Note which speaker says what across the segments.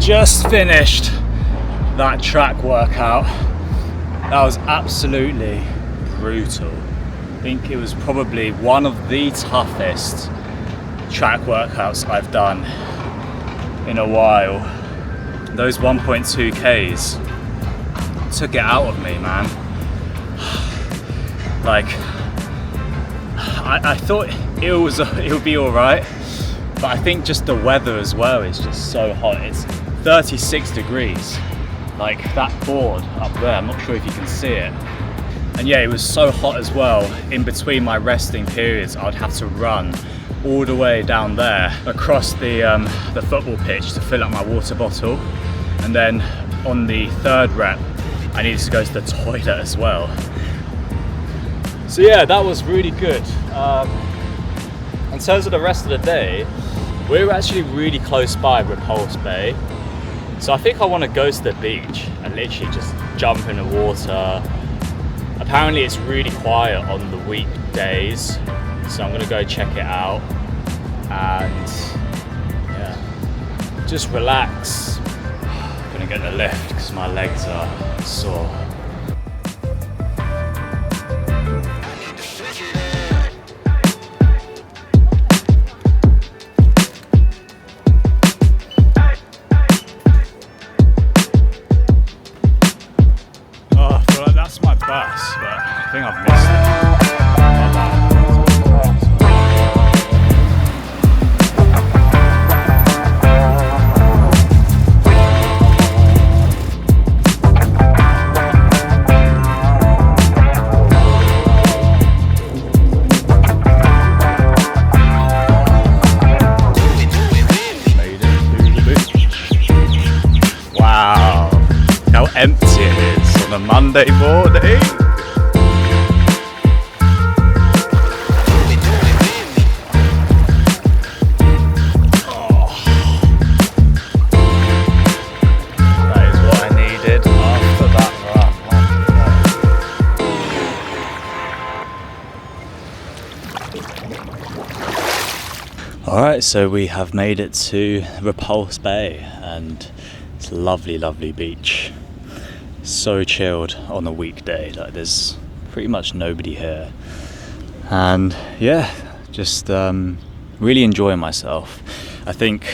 Speaker 1: just finished that track workout. That was absolutely brutal. I think it was probably one of the toughest track workouts I've done in a while. Those 1.2Ks took it out of me, man. Like, I thought it would be alright, but I think just the weather as well is just so hot. It's 36 degrees. Like that board up there, I'm not sure if you can see it. And yeah, it was so hot as well. In between my resting periods, I'd have to run all the way down there across the football pitch to fill up my water bottle. And then on the third rep, I needed to go to the toilet as well. So yeah, that was really good. In terms of the rest of the day, we were actually really close by Repulse Bay. So I think I want to go to the beach and literally just jump in the water. Apparently it's really quiet on the weekdays, so I'm going to go check it out and yeah, just relax. I'm going to get the lift because my legs are sore. That's my bus, but I think I've missed it. Wow, how empty it is on a Monday morning. That is what I needed after that run. Alright, so we have made it to Repulse Bay and it's a lovely, lovely beach. So chilled on a weekday, like there's pretty much nobody here, and yeah, just really enjoying myself. I think,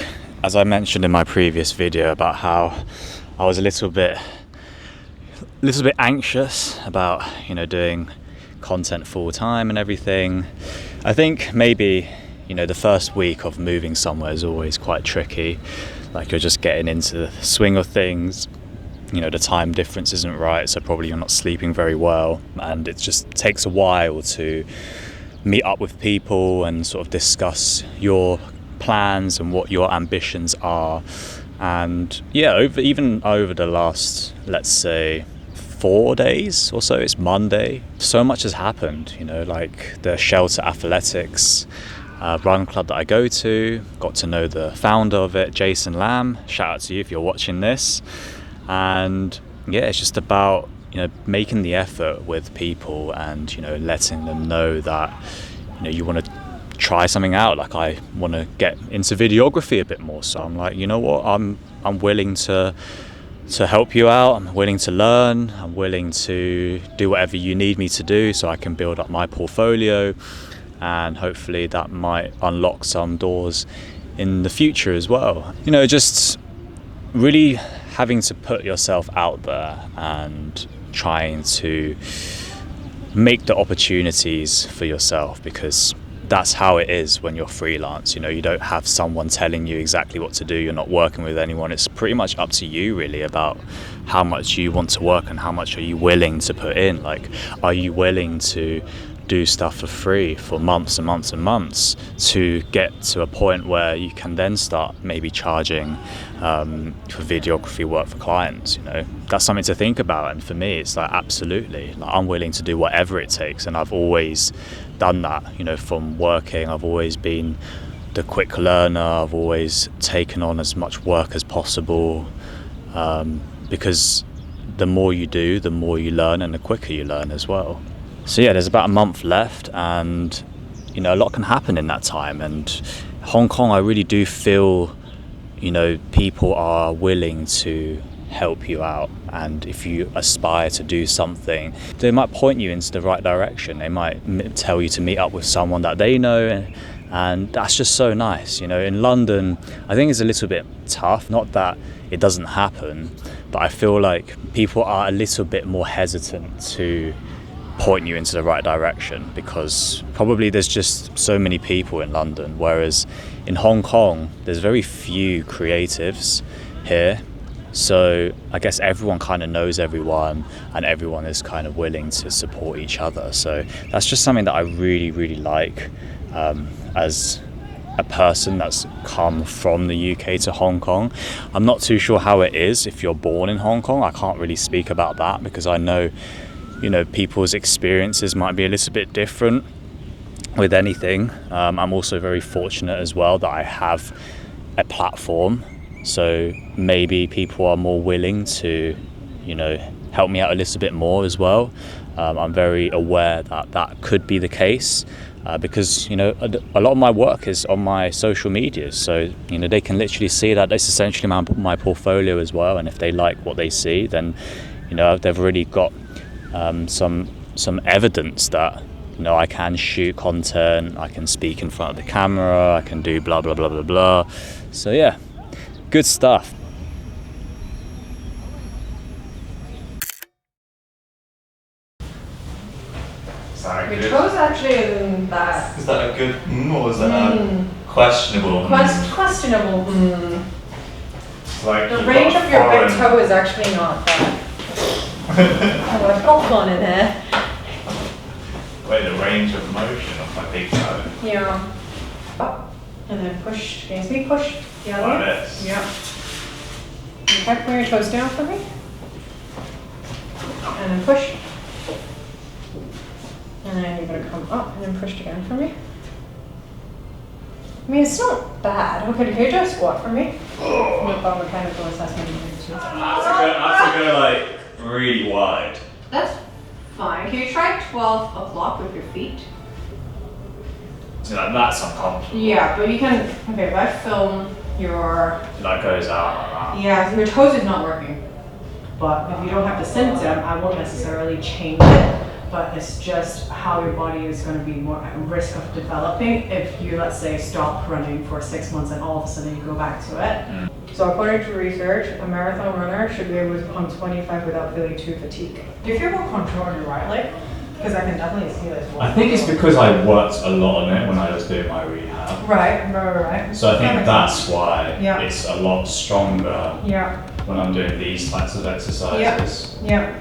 Speaker 1: as I mentioned in my previous video about how I was a little bit anxious about, you know, doing content full time and everything. I think maybe, you know, the first week of moving somewhere is always quite tricky. Like you're just getting into the swing of things. You know, the time difference isn't right, so probably you're not sleeping very well, and it just takes a while to meet up with people and sort of discuss your plans and what your ambitions are. And yeah, over the last, let's say, 4 days or so, it's Monday, so much has happened, you know, like the Shelter Athletics run club that I go to, got to know the founder of it, Jason Lamb. Shout out to you if you're watching this. And yeah, it's just about, you know, making the effort with people and, you know, letting them know that, you know, you want to try something out. Like I want to get into videography a bit more, so I'm like, you know what, I'm willing to help you out. I'm willing to learn. I'm willing to do whatever you need me to do so I can build up my portfolio, and hopefully that might unlock some doors in the future as well. You know, just really having to put yourself out there and trying to make the opportunities for yourself, because that's how it is when you're freelance. You know, you don't have someone telling you exactly what to do. You're not working with anyone. It's pretty much up to you really about how much you want to work and how much are you willing to put in. Like, are you willing to do stuff for free for months and months and months to get to a point where you can then start maybe charging for videography work for clients? You know, that's something to think about. And for me, it's like, absolutely, like, I'm willing to do whatever it takes, and I've always done that. You know, from working, I've always been the quick learner. I've always taken on as much work as possible, because the more you do, the more you learn, and the quicker you learn as well. So yeah, there's about a month left, and you know, a lot can happen in that time. And Hong Kong, I really do feel, you know, people are willing to help you out, and if you aspire to do something, they might point you into the right direction. They might tell you to meet up with someone that they know, and that's just so nice. You know, in London, I think it's a little bit tough. Not that it doesn't happen, but I feel like people are a little bit more hesitant to point you into the right direction, because probably there's just so many people in London, whereas in Hong Kong there's very few creatives here. So I guess everyone kind of knows everyone, and everyone is kind of willing to support each other. So that's just something that I really, really like as a person that's come from the UK to Hong Kong. I'm not too sure how it is if you're born in Hong Kong. I can't really speak about that, because I know, you know, people's experiences might be a little bit different with anything. I'm also very fortunate as well that I have a platform, so maybe people are more willing to, you know, help me out a little bit more as well. I'm very aware that that could be the case, because, you know, a lot of my work is on my social medias, so, you know, they can literally see that. It's essentially my portfolio as well, and if they like what they see, then, you know, they've already got some evidence that, you know, I can shoot content, I can speak in front of the camera, I can do blah blah blah blah blah. So yeah, good stuff.
Speaker 2: Your toes actually isn't that.
Speaker 3: Is that a good or is that a questionable?
Speaker 2: Questionable.
Speaker 3: Like
Speaker 2: The range of your big toe is actually not that. Oh, I've got one in there.
Speaker 3: Wait, the range of motion of my big toe.
Speaker 2: Yeah. Up and then push. Can you see push? The other
Speaker 3: Like
Speaker 2: way?
Speaker 3: this.
Speaker 2: Yeah. Okay, bring your toes down for me. And then push. And then you're gonna come up and then push again for me. I mean, it's not bad. Okay, can you do a squat for me? No biomechanical assessment.
Speaker 3: That's to go like really wide.
Speaker 2: That's fine. Can you try 12 o'clock with your feet?
Speaker 3: So like that's uncomfortable.
Speaker 2: Yeah, but you can. Okay, if I film your.
Speaker 3: That goes out like that.
Speaker 2: Yeah, your toes is not working. But if you don't have the symptom, I won't necessarily change it. But it's just how your body is going to be more at risk of developing if you, let's say, stop running for 6 months and all of a sudden you go back to it. So according to research, a marathon runner should be able to pump 25 without feeling too fatigued. Do you feel more control on your right leg? Because I can definitely see this one.
Speaker 3: I think it's because I worked a lot on it when I was doing my rehab.
Speaker 2: Right.
Speaker 3: So I think that's why
Speaker 2: Yeah.
Speaker 3: it's a lot stronger
Speaker 2: Yeah.
Speaker 3: when I'm doing these types of exercises.
Speaker 2: Yeah.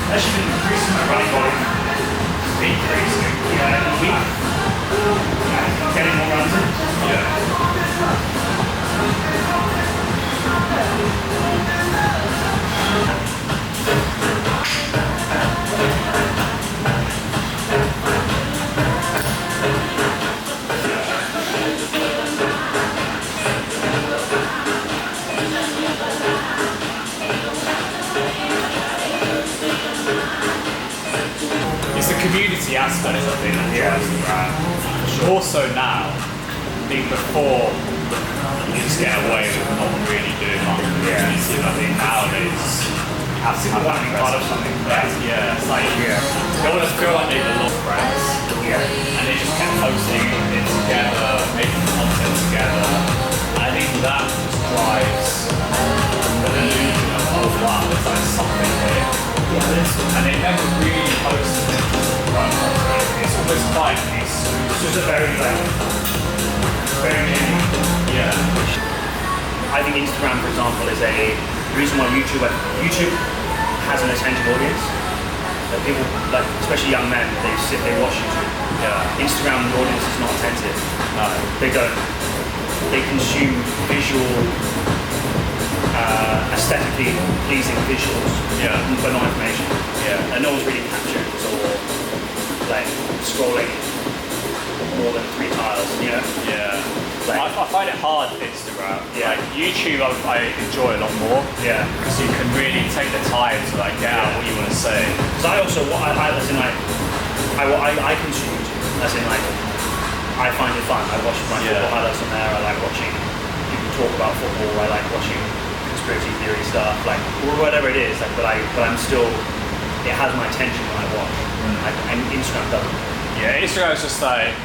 Speaker 3: I've been increasing my running volume decreasing.
Speaker 4: Yeah, a week. Getting more runs in.
Speaker 3: Yeah.
Speaker 5: It's the community aspect, I think, that drives the brand. More so now. I think before, you just get away with not really doing much community. I think nowadays, have to have that part of something. Yeah, it's like, they want to feel like they've a lot of friends. And they just kept posting it together, making content together. And I think that just drives the illusion of, oh wow, there's like something here. And they never really posted it. It's almost quite nice.
Speaker 4: It's just a very
Speaker 5: Yeah.
Speaker 4: I think Instagram, for example, is the reason why YouTube has an attentive audience. That people, like especially young men, they watch YouTube.
Speaker 5: Yeah.
Speaker 4: Instagram, the audience is not attentive.
Speaker 5: No.
Speaker 4: They don't. They consume visual, aesthetically pleasing visuals, but not information.
Speaker 5: Yeah.
Speaker 4: And no one's really captured or like scrolling more than 3 tiles, you know?
Speaker 5: Yeah.
Speaker 4: Like,
Speaker 5: I find it hard with Instagram.
Speaker 4: Yeah.
Speaker 5: Like YouTube, I enjoy a lot more.
Speaker 4: Yeah.
Speaker 5: Because you can really take the time to like get out what you want to say.
Speaker 4: Because I also, as in like, I consume YouTube, as in like, I find it fun. I watch my football highlights on there. I like watching people talk about football. I like watching conspiracy theory stuff, like whatever it is. Like, but I'm still, it has my attention when I watch. And Instagram doesn't.
Speaker 5: Yeah, Instagram's just like,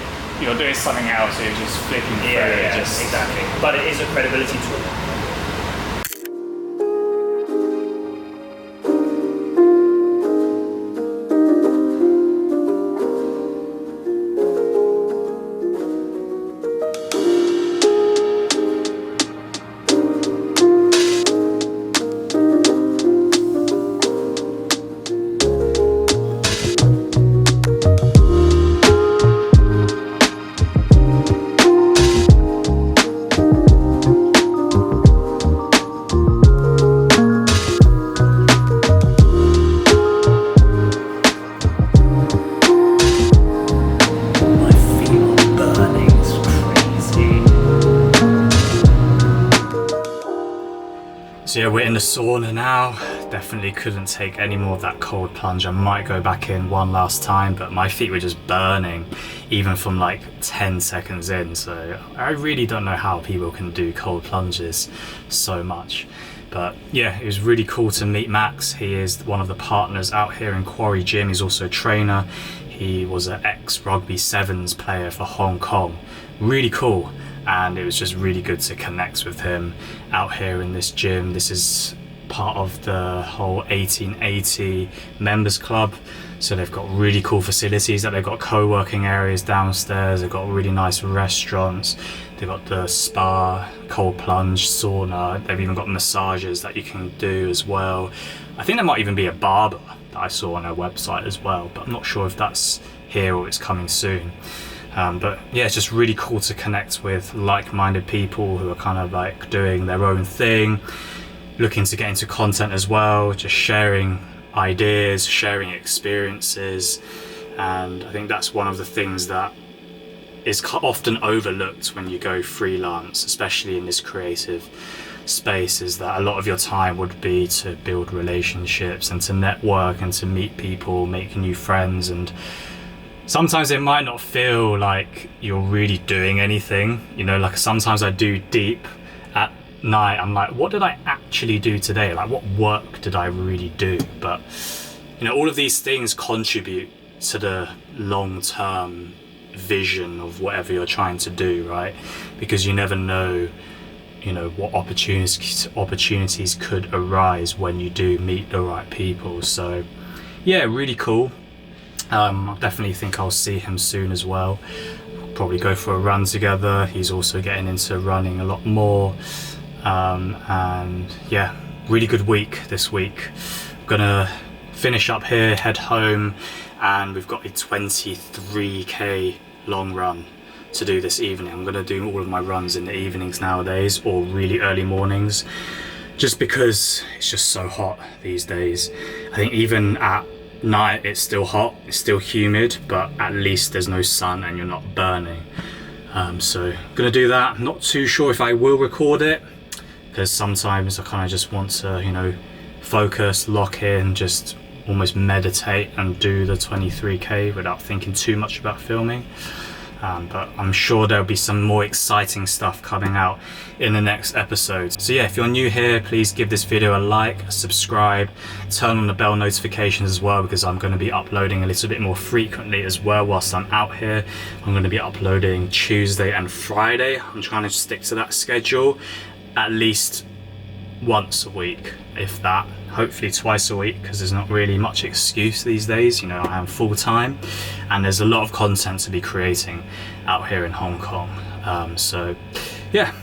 Speaker 5: you're doing something else, you're just flicking through it.
Speaker 4: Exactly. But it is a credibility tool.
Speaker 6: So yeah, we're in the sauna now. Definitely couldn't take any more of that cold plunge. I might go back in one last time, but my feet were just burning even from like 10 seconds in. So I really don't know how people can do cold plunges so much. But yeah, it was really cool to meet Max. He is one of the partners out here in Quarry Gym. He's also a trainer. He was an ex-rugby sevens player for Hong Kong. Really cool. And it was just really good to connect with him out here in this gym. This is part of the whole 1880 members club, so they've got really cool facilities. That they've got co-working areas downstairs, they've got really nice restaurants, they've got the spa, cold plunge, sauna, they've even got massages that you can do as well. I think there might even be a barber that I saw on their website as well, but I'm not sure if that's here or it's coming soon. But yeah, it's just really cool to connect with like-minded people who are kind of like doing their own thing, looking to get into content as well, just sharing ideas, sharing experiences. And I think that's one of the things that is often overlooked when you go freelance, especially in this creative space, is that a lot of your time would be to build relationships and to network and to meet people, make new friends. And sometimes it might not feel like you're really doing anything, you know, like sometimes I do deep at night, I'm like, what did I actually do today? Like, what work did I really do? But, you know, all of these things contribute to the long-term vision of whatever you're trying to do, right? Because you never know, you know, what opportunities could arise when you do meet the right people. So, yeah, really cool. I definitely think I'll see him soon as well. Probably go for a run together. He's also getting into running a lot more. And yeah, really good week this week. I'm gonna finish up here, head home, and we've got a 23k long run to do this evening. I'm going to do all of my runs in the evenings nowadays, or really early mornings, just because it's just so hot these days. I think even at night it's still hot, it's still humid, but at least there's no sun and you're not burning. So I'm gonna do that. I'm not too sure if I will record it, because sometimes I kind of just want to, you know, focus, lock in, just almost meditate and do the 23k without thinking too much about filming. But I'm sure there'll be some more exciting stuff coming out in the next episode. So yeah, if you're new here, please give this video a like, subscribe, turn on the bell notifications as well, because I'm going to be uploading a little bit more frequently as well whilst I'm out here. I'm going to be uploading Tuesday and Friday. I'm trying to stick to that schedule at least once a week, if that. Hopefully twice a week, because there's not really much excuse these days. You know, I am full-time and there's a lot of content to be creating out here in Hong Kong. So yeah,